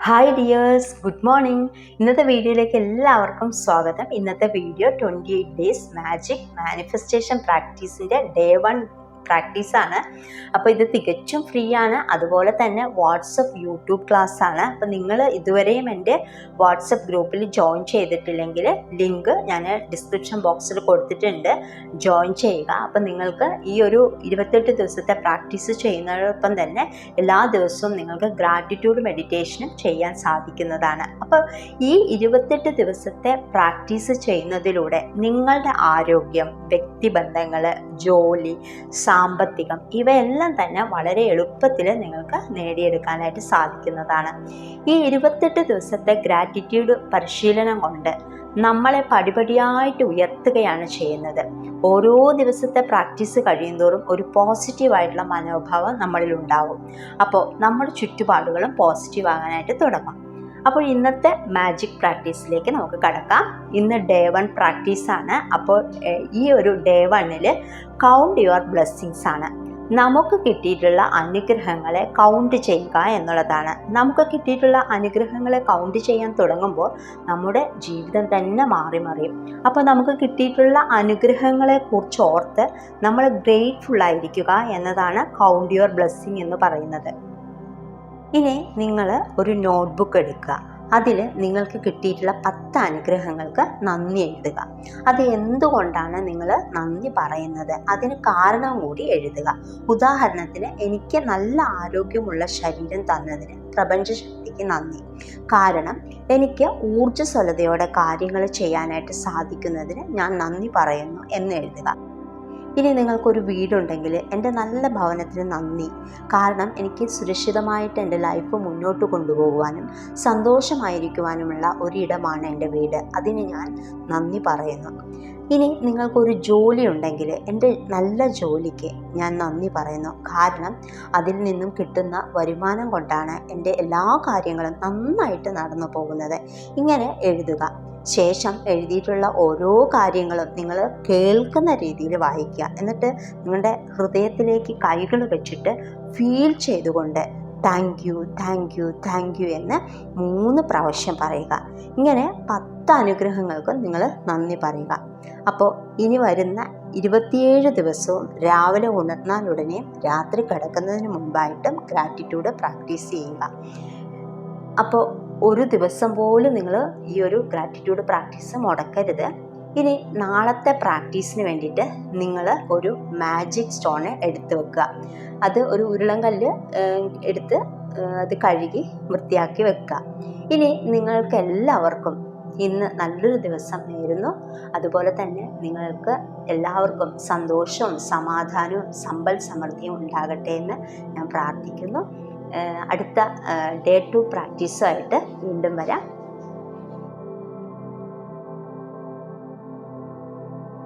Hi dears, good morning. ഇന്നത്തെ വീഡിയോയിലേക്ക് എല്ലാവർക്കും സ്വാഗതം. ഇന്നത്തെ വീഡിയോ 28 ഡേയ്സ് മാജിക് മാനിഫെസ്റ്റേഷൻ പ്രാക്ടീസിൻ്റെ ഡേ 1 പ്രാക്ടീസാണ്. അപ്പോൾ ഇത് തികച്ചും ഫ്രീ ആണ്. അതുപോലെ തന്നെ വാട്സപ്പ് യൂട്യൂബ് ക്ലാസ് ആണ്. അപ്പോൾ നിങ്ങൾ ഇതുവരെയും എൻ്റെ വാട്സപ്പ് ഗ്രൂപ്പിൽ ജോയിൻ ചെയ്തിട്ടില്ലെങ്കിൽ ലിങ്ക് ഞാൻ ഡിസ്ക്രിപ്ഷൻ ബോക്സിൽ കൊടുത്തിട്ടുണ്ട്, ജോയിൻ ചെയ്യുക. അപ്പോൾ നിങ്ങൾക്ക് ഈ ഒരു 28 ദിവസത്തെ പ്രാക്ടീസ് ചെയ്യുന്നതോടൊപ്പം തന്നെ എല്ലാ ദിവസവും നിങ്ങൾക്ക് ഗ്രാറ്റിറ്റ്യൂഡ് മെഡിറ്റേഷനും ചെയ്യാൻ സാധിക്കുന്നതാണ്. അപ്പോൾ ഈ 28 ദിവസത്തെ പ്രാക്ടീസ് ചെയ്യുന്നതിലൂടെ നിങ്ങളുടെ ആരോഗ്യം, വ്യക്തിബന്ധങ്ങൾ, ജോലി, സാമ്പത്തികം ഇവയെല്ലാം തന്നെ വളരെ എളുപ്പത്തിൽ നിങ്ങൾക്ക് നേടിയെടുക്കാനായിട്ട് സാധിക്കുന്നതാണ്. ഈ 28 ദിവസത്തെ ഗ്രാറ്റിറ്റ്യൂഡ് പരിശീലനം കൊണ്ട് നമ്മളെ പടിപടിയായിട്ട് ഉയർത്തുകയാണ് ചെയ്യുന്നത്. ഓരോ ദിവസത്തെ പ്രാക്ടീസ് കഴിയുന്തോറും ഒരു പോസിറ്റീവായിട്ടുള്ള മനോഭാവം നമ്മളിൽ ഉണ്ടാവും. അപ്പോൾ നമ്മുടെ ചുറ്റുപാടുകളും പോസിറ്റീവ് ആകാനായിട്ട് തുടങ്ങും. അപ്പോൾ ഇന്നത്തെ മാജിക് പ്രാക്ടീസിലേക്ക് നമുക്ക് കടക്കാം. ഇന്ന് ഡേ 1 പ്രാക്ടീസാണ്. അപ്പോൾ ഈ ഒരു ഡേ 1-ൽ കൗണ്ട് യുവർ ബ്ലെസ്സിങ്സ് ആണ്. നമുക്ക് കിട്ടിയിട്ടുള്ള അനുഗ്രഹങ്ങളെ കൗണ്ട് ചെയ്യുക എന്നുള്ളതാണ്. നമുക്ക് കിട്ടിയിട്ടുള്ള അനുഗ്രഹങ്ങളെ കൗണ്ട് ചെയ്യാൻ തുടങ്ങുമ്പോൾ നമ്മുടെ ജീവിതം തന്നെ മാറി മറിയും. അപ്പോൾ നമുക്ക് കിട്ടിയിട്ടുള്ള അനുഗ്രഹങ്ങളെ കുറിച്ച് ഓർത്ത് നമ്മൾ ഗ്രേറ്റ്ഫുൾ ആയിരിക്കുക എന്നതാണ് കൗണ്ട് യുവർ ബ്ലെസ്സിങ് എന്ന് പറയുന്നത്. ഇനി നിങ്ങൾ ഒരു നോട്ട്ബുക്ക് എടുക്കുക. അതിൽ നിങ്ങൾക്ക് കിട്ടിയിട്ടുള്ള 10 അനുഗ്രഹങ്ങൾക്ക് നന്ദി എഴുതുക. അത് എന്തുകൊണ്ടാണ് നിങ്ങൾ നന്ദി പറയുന്നത്, അതിന് കാരണം കൂടി എഴുതുക. ഉദാഹരണത്തിന്, എനിക്ക് നല്ല ആരോഗ്യമുള്ള ശരീരം തന്നതിന് പ്രപഞ്ചശക്തിക്ക് നന്ദി. കാരണം എനിക്ക് ഊർജ്ജസ്വലതയോടെ കാര്യങ്ങൾ ചെയ്യാനായിട്ട് സാധിക്കുന്നതിന് ഞാൻ നന്ദി പറയുന്നു എന്ന് എഴുതുക. ഇനി നിങ്ങൾക്കൊരു വീടുണ്ടെങ്കിൽ എൻ്റെ നല്ല ഭവനത്തിന് നന്ദി. കാരണം എനിക്ക് സുരക്ഷിതമായിട്ട് എൻ്റെ ലൈഫ് മുന്നോട്ട് കൊണ്ടുപോകുവാനും സന്തോഷമായിരിക്കുവാനുമുള്ള ഒരിടമാണ് എൻ്റെ വീട്. അതിന് ഞാൻ നന്ദി പറയുന്നു. ഇനി നിങ്ങൾക്കൊരു ജോലി ഉണ്ടെങ്കിൽ എൻ്റെ നല്ല ജോലിക്ക് ഞാൻ നന്ദി പറയുന്നു. കാരണം അതിൽ നിന്നും കിട്ടുന്ന വരുമാനം കൊണ്ടാണ് എൻ്റെ എല്ലാ കാര്യങ്ങളും നന്നായിട്ട് നടന്നു പോകുന്നത്. ഇങ്ങനെ എഴുതുക. ശേഷം എഴുതിയിട്ടുള്ള ഓരോ കാര്യങ്ങളും നിങ്ങൾ കേൾക്കുന്ന രീതിയിൽ വായിക്കുക. എന്നിട്ട് നിങ്ങളുടെ ഹൃദയത്തിലേക്ക് കൈകൾ വെച്ചിട്ട് ഫീൽ ചെയ്തുകൊണ്ട് thank you, thank you, thank you എന്ന് 3 പ്രാവശ്യം പറയുക. ഇങ്ങനെ 10 അനുഗ്രഹങ്ങൾക്ക് നിങ്ങൾ നന്ദി പറയുക. അപ്പോൾ ഇനി വരുന്ന 27 ദിവസവും രാവിലെ ഉണർന്നാലുടനെ രാത്രി കിടക്കുന്നതിന് മുമ്പായിട്ടും ഗ്രാറ്റിറ്റ്യൂഡ് പ്രാക്ടീസ് ചെയ്യുക. അപ്പോൾ ഒരു ദിവസം പോലും നിങ്ങൾ ഈ ഒരു ഗ്രാറ്റിറ്റ്യൂഡ് പ്രാക്ടീസ് മുടക്കരുത്. ഇനി നാളത്തെ പ്രാക്ടീസിന് വേണ്ടിയിട്ട് നിങ്ങൾ ഒരു മാജിക് സ്റ്റോണ് എടുത്ത് വെക്കുക. അത് ഒരു ഉരുളൻകല്ല് എടുത്ത് അത് കഴുകി വൃത്തിയാക്കി വെക്കുക. ഇനി നിങ്ങൾക്ക് എല്ലാവർക്കും ഇന്ന് നല്ലൊരു ദിവസം നേരുന്നു. അതുപോലെ തന്നെ നിങ്ങൾക്ക് എല്ലാവർക്കും സന്തോഷവും സമാധാനവും സമ്പൽ സമൃദ്ധിയും ഉണ്ടാകട്ടെ എന്ന് ഞാൻ പ്രാർത്ഥിക്കുന്നു. അടുത്ത ഡേ 2 പ്രാക്ടീസുമായിട്ട് വീണ്ടും വരാം.